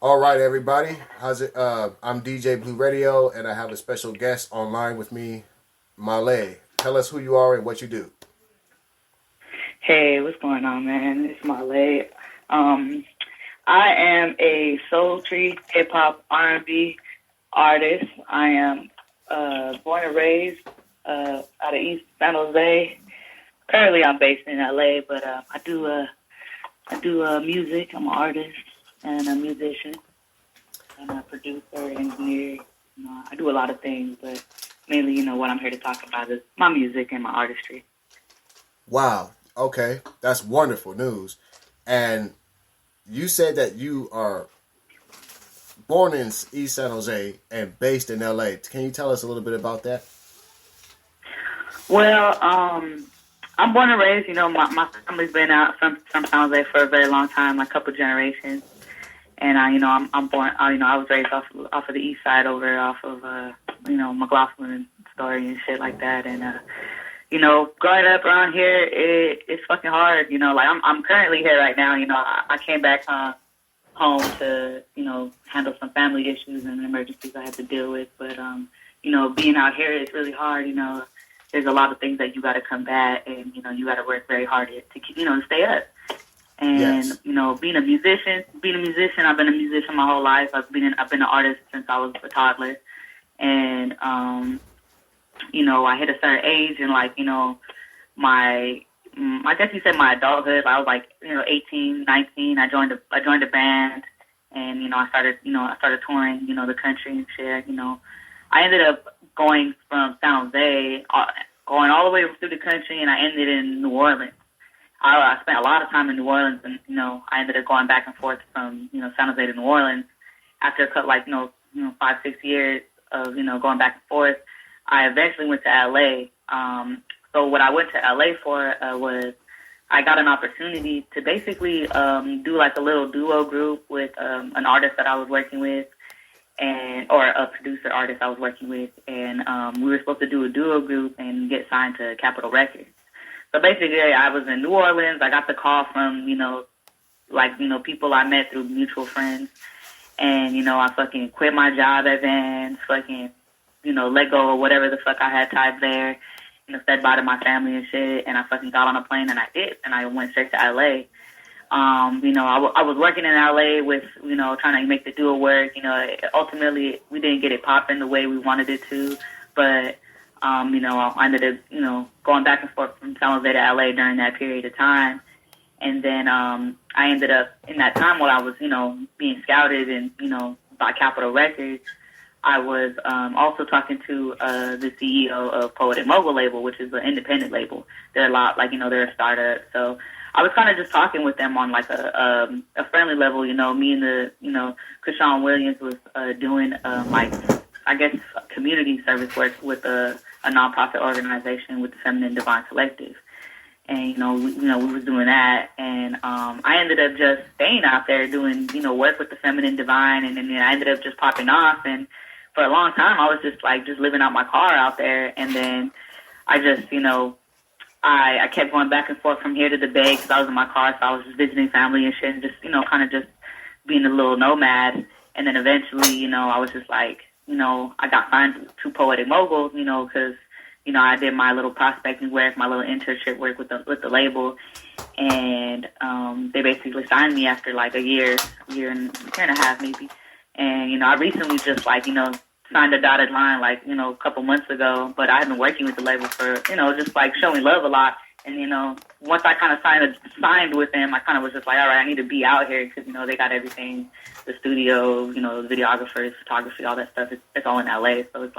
All right, everybody. How's it? I'm DJ Blue Radio, and I have a special guest online with me, Mahlleh. Tell us who you are and what you do. Hey, what's going on, man? It's Mahlleh. Um, I am a sultry hip hop R&B artist. I am born and raised out of East San Jose. Currently, I'm based in LA, but I do music. I'm an artist and a musician and a producer, engineer. I do a lot of things, but mainly, what I'm here to talk about is my music and my artistry. Wow. Okay, that's wonderful news. And you said that you are born in East San Jose and based in LA. Can you tell us a little bit about that? Well, I'm born and raised. My family's been out from San Jose for a very long time, like a couple generations. And I'm born. I was raised off of the east side over off of McLaughlin story and shit like that. And growing up around here, it's fucking hard. Like I'm currently here right now. I came back home to handle some family issues and emergencies I had to deal with. But being out here is really hard. There's a lot of things that you got to combat, and you got to work very hard to keep to stay up. And Yes. being a musician, I've been a musician my whole life. I've been an artist since I was a toddler, and I hit a certain age, and my I guess you said my adulthood. I was 18, 19. I joined a band, and I started touring the country and shit. I ended up going from San Jose, going all the way through the country, and I ended in New Orleans. I spent a lot of time in New Orleans, and I ended up going back and forth from San Jose to New Orleans. After a couple 5-6 years of going back and forth, I eventually went to LA. So what I went to LA for was I got an opportunity to basically do like a little duo group with an artist that I was working with, or a producer artist I was working with, and we were supposed to do a duo group and get signed to Capitol Records. So basically, I was in New Orleans. I got the call from people I met through mutual friends, and I fucking quit my job at Vans, fucking let go of whatever the fuck I had tied there, said bye to my family and shit, and I fucking got on a plane and I did, and I went straight to LA. I was working in LA with, trying to make the duo work. Ultimately, we didn't get it popping the way we wanted it to, but, I ended up, going back and forth from San Jose to LA during that period of time. And then, I ended up, in that time while I was, being scouted and, by Capitol Records, I was also talking to the CEO of Poet and Mogul label, which is an independent label. They're a lot, they're a startup. So I was kind of just talking with them on like a friendly level. Me and Krishan Williams was doing I guess community service work with a nonprofit organization with the Feminine Divine Collective. And, we was doing that. And I ended up just staying out there doing, work with the Feminine Divine. And then I ended up just popping off. And for a long time, I was just living out my car out there. And then I just, I kept going back and forth from here to the Bay because I was in my car. So I was just visiting family and shit and just, kind of just being a little nomad. And then eventually, I was just I got signed to Poetic Mogul, because, I did my little prospecting work, my little internship work with the label. And they basically signed me after like a year and a half maybe. And, I recently just signed a dotted line a couple months ago, but I had been working with the label for, just showing love a lot. And, once I kind of signed with them, I kind of was just all right, I need to be out here because, they got everything, the studio, the videographers, photography, all that stuff. It's all in LA. So it's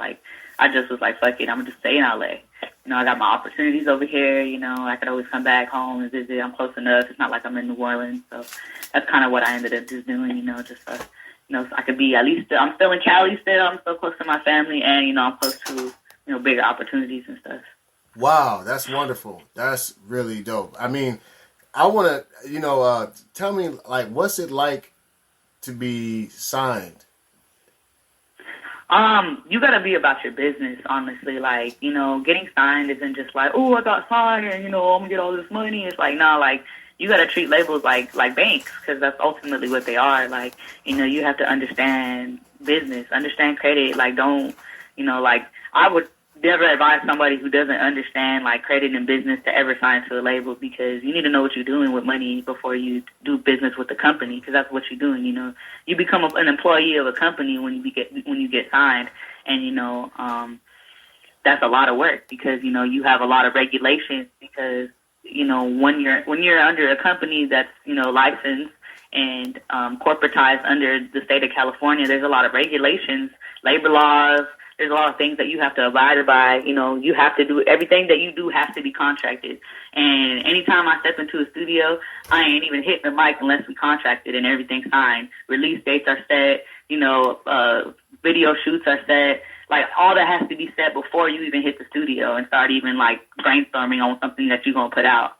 I just was fuck it, I'm going to just stay in LA. I got my opportunities over here, I could always come back home and visit. I'm close enough. It's not like I'm in New Orleans. So that's kind of what I ended up just doing, just so I could be at least, I'm still in Cali still. I'm still close to my family and, I'm close to, bigger opportunities and stuff. Wow, that's wonderful. That's really dope. I mean, I want to, tell me, what's it like to be signed? You gotta be about your business, honestly. Getting signed isn't just oh, I got signed and, I'm gonna get all this money. It's you got to treat labels like banks, because that's ultimately what they are. Like, you know, you have to understand business, understand credit. Like, don't, you know, like, I would never advise somebody who doesn't understand like credit and business to ever sign to a label, because you need to know what you're doing with money before you do business with the company, because that's what you're doing. You know, you become an employee of a company when you get signed, and you know, that's a lot of work, because you know you have a lot of regulations, because you know when you're under a company that's, you know, licensed and corporatized under the state of California, there's a lot of regulations, labor laws. There's a lot of things that you have to abide by. You know, you have to do everything that you do has to be contracted. And anytime I step into a studio, I ain't even hitting the mic unless we contracted and everything's signed. Release dates are set. You know, video shoots are set. Like, all that has to be set before you even hit the studio and start even like brainstorming on something that you're gonna put out.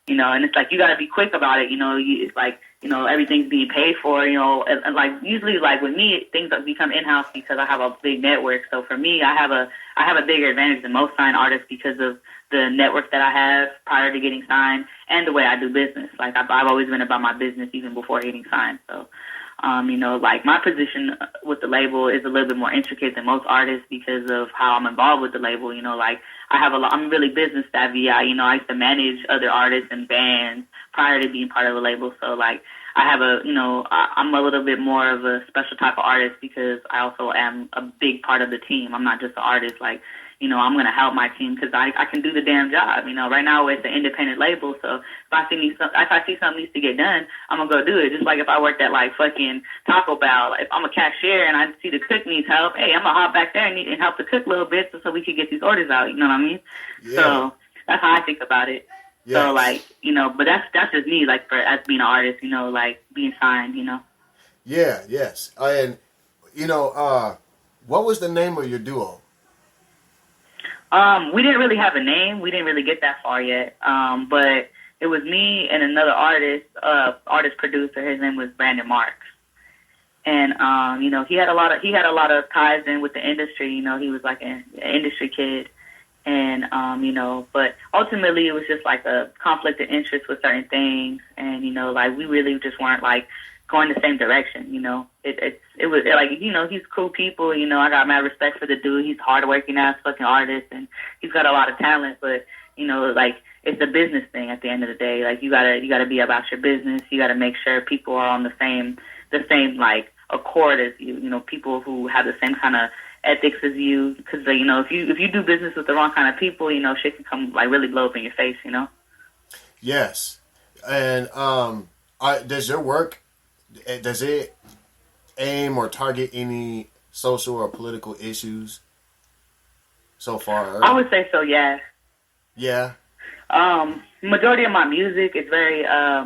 You know, and it's like you got to be quick about it. You know, it's like, you know, everything's being paid for. You know, and like usually, like with me, things have become in house because I have a big network. So for me, I have a bigger advantage than most signed artists because of the network that I have prior to getting signed and the way I do business. Like I've always been about my business even before getting signed. So, you know, like my position with the label is a little bit more intricate than most artists because of how I'm involved with the label. You know, like I'm really business savvy. I used to manage other artists and bands prior to being part of the label. So like I'm a little bit more of a special type of artist because I also am a big part of the team. I'm not just an artist. Like, you know, I'm going to help my team because I can do the damn job. You know, right now it's an independent label, so if I see something needs to get done, I'm going to go do it. Just like if I worked at like fucking Taco Bell, if I'm a cashier and I see the cook needs help, hey, I'm going to hop back there and help the cook a little bit so we can get these orders out. You know what I mean? Yeah. So that's how I think about it. Yes. So like, you know, but that's just me, like as being an artist, you know, like being signed, you know. Yeah, yes. And, you know, what was the name of your duo? We didn't really have a name. We didn't really get that far yet. But it was me and another artist producer. His name was Brandon Marks. And, you know, he had a lot of ties in with the industry. You know, he was like an industry kid. And, you know, but ultimately it was just like a conflict of interest with certain things. And, you know, like we really just weren't like going the same direction, you know. It was like, you know, he's cool people, you know, I got mad respect for the dude. He's hardworking ass fucking artist and he's got a lot of talent, but, you know, like it's a business thing at the end of the day. Like you gotta be about your business. You gotta make sure people are on the same like accord as you, you know, people who have the same kind of ethics as you, because, you know, if you do business with the wrong kind of people, you know, shit can come like really blow up in your face, you know. Yes. And does your work, does it aim or target any social or political issues so far? I would say so, yeah. Yeah. Majority of my music is very, I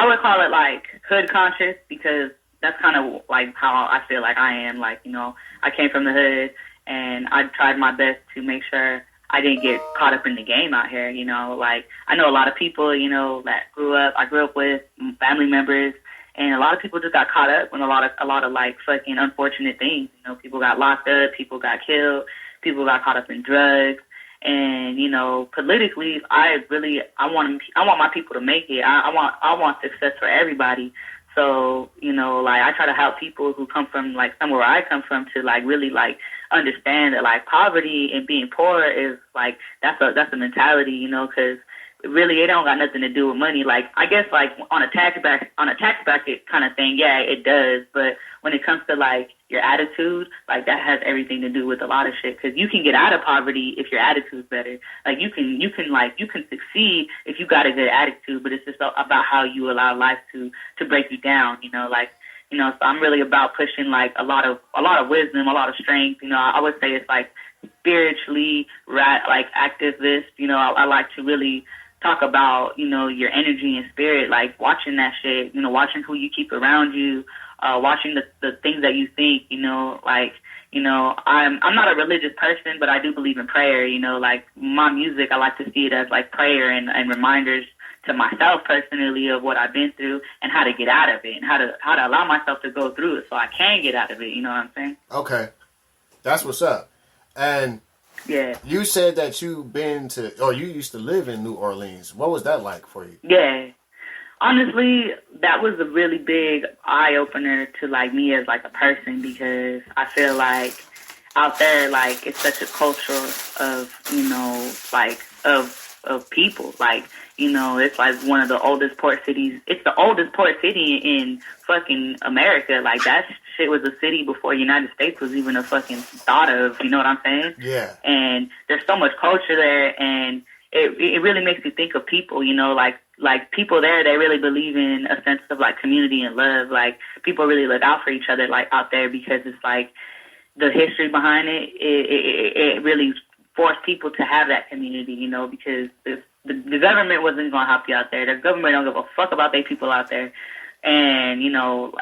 would call it like hood conscious, because that's kind of like how I feel like I am. Like, you know, I came from the hood and I tried my best to make sure I didn't get caught up in the game out here. You know, like I know a lot of people, you know, that I grew up with family members. And a lot of people just got caught up in a lot of like fucking unfortunate things. You know, people got locked up, people got killed, people got caught up in drugs. And, you know, politically, I want my people to make it. I want success for everybody. So, you know, like I try to help people who come from like somewhere where I come from to like really like understand that like poverty and being poor is like that's a mentality, you know, because really it don't got nothing to do with money. Like I guess like on a tax bracket kind of thing, yeah, it does. But when it comes to like your attitude, like that has everything to do with a lot of shit. Because you can get out of poverty if your attitude's better. Like you can succeed if you got a good attitude. But it's just about how you allow life to break you down. You know, like, you know. So I'm really about pushing like a lot of wisdom, a lot of strength. You know, I would say it's like spiritually like activist. You know, I like to really talk about, you know, your energy and spirit, like watching that shit, you know, watching who you keep around you, watching the things that you think, you know, like, you know, I'm not a religious person, but I do believe in prayer, you know, like my music, I like to see it as like prayer and reminders to myself personally of what I've been through and how to get out of it and how to allow myself to go through it so I can get out of it, you know what I'm saying? Okay. That's what's up. And yeah, you said that you used to live in New Orleans. What was that like for you? Yeah. Honestly, that was a really big eye opener to like me as like a person, because I feel like out there, like it's such a culture of, like of people. Like, it's like one of the oldest port cities. It's the oldest port city in fucking America. Like that shit was a city before United States was even a fucking thought of. You know what I'm saying? Yeah. And there's so much culture there, and it really makes me think of people. Like people there, they really believe in a sense of like community and love. Like people really look out for each other, like out there, because it's like the history behind it. It really forced people to have that community, because the government wasn't going to help you out there. The government don't give a fuck about their people out there. And,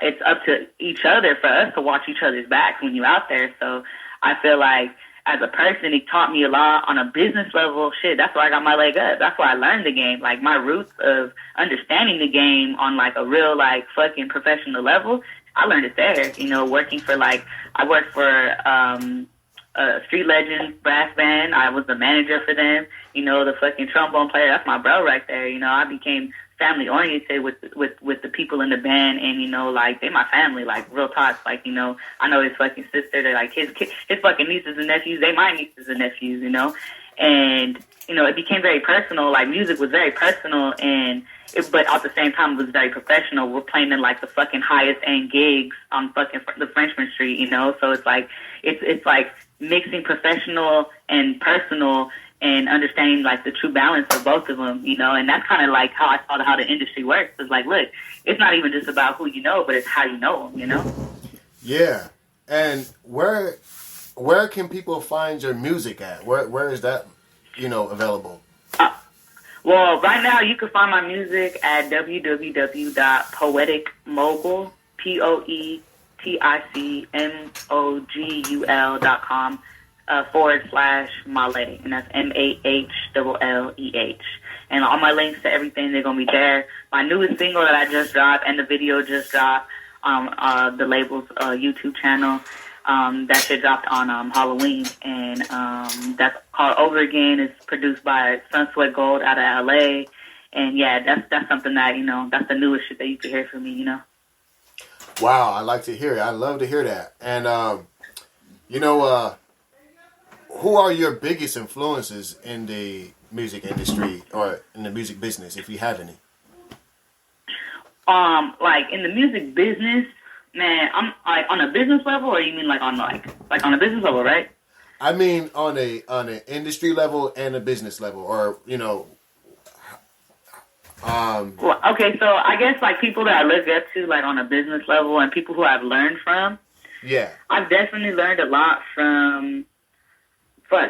it's up to each other for us to watch each other's backs when you're out there. So I feel like as a person, it taught me a lot on a business level. Shit, that's why I got my leg up. That's why I learned the game. Like my roots of understanding the game on like a real like fucking professional level, I learned it there. Working for I worked for Street Legends brass band. I was the manager for them. The fucking trombone player, that's my bro right there. I became family oriented with the people in the band, and like they my family, like real talk. Like I know his fucking sister. They're like his fucking nieces and nephews. They my nieces and nephews. And it became very personal. Like music was very personal, but at the same time it was very professional. We're playing in like the fucking highest end gigs on fucking the Frenchman Street. So it's like it's like mixing professional and personal, and understanding like the true balance of both of them, and that's kind of like how I thought how the industry works. It's like, look, it's not even just about who you know, but it's how you know them, Yeah. And where can people find your music at? Where is that, available? Well, right now you can find my music at www.poeticmogul, POETICMOGUL.com. /Mahlleh, and that's MAHLLEH. And all my links to everything, they're gonna be there. My newest single that I just dropped and the video just dropped the label's YouTube channel. That shit dropped on Halloween, and that's called Over Again. It's produced by Sunsweat Gold out of LA, and yeah, that's something that that's the newest shit that you can hear from me. Wow, I like to hear it. I love to hear that. And who are your biggest influences in the music industry or in the music business, if you have any? Like in the music business, man, I'm like on a business level, or you mean like on like on a business level, right? I mean on an industry level and a business level, or Well, okay, so I guess like people that I look up to, like on a business level, and people who I've learned from. Yeah, I've definitely learned a lot from.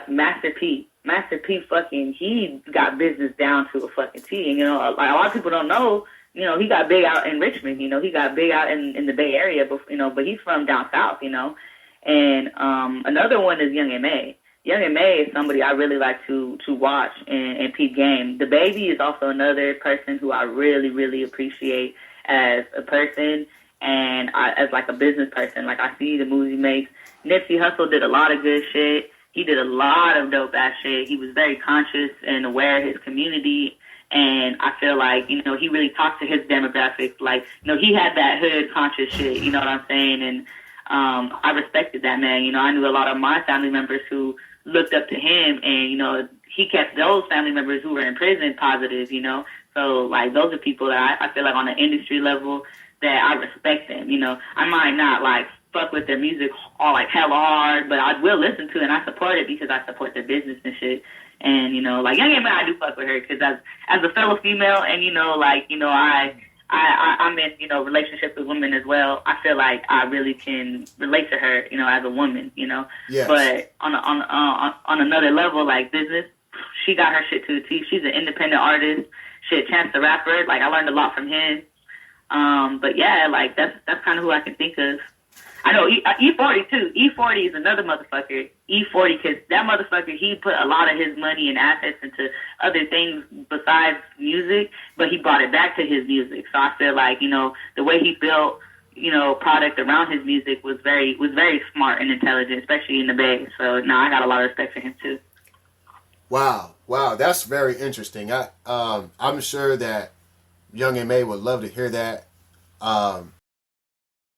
Master P. Master P fucking, he got business down to a fucking T. And, like a lot of people don't know, he got big out in Richmond, he got big out in the Bay Area, but, but he's from down south, And another one is Young M.A. Young M.A. is somebody I really like to watch and peep game. The Baby is also another person who I really, really appreciate as a person and as like a business person. Like I see the moves he makes. Nipsey Hussle did a lot of good shit. He did a lot of dope ass shit. He was very conscious and aware of his community, and I feel like he really talked to his demographic. Like he had that hood conscious shit. You know what I'm saying? And I respected that man. I knew a lot of my family members who looked up to him, and he kept those family members who were in prison positive. So like those are people that I feel like on an industry level that I respect them. I might not like fuck with their music all like hella hard, but I will listen to it and I support it because I support their business and shit. And like Young M.A, I do fuck with her because as a fellow female, and I'm in relationships with women as well. I feel like I really can relate to her, as a woman, Yes. But on another level, like business, she got her shit to the T. She's an independent artist. Shit, Chance the Rapper, like I learned a lot from him. But yeah, like that's kind of who I can think of. I know E40 too. E40 is another motherfucker. E40, because that motherfucker, he put a lot of his money and assets into other things besides music, but he brought it back to his music. So I feel like the way he built product around his music was very smart and intelligent, especially in the Bay. So now I got a lot of respect for him too. Wow, that's very interesting. I'm sure that Young and May would love to hear that.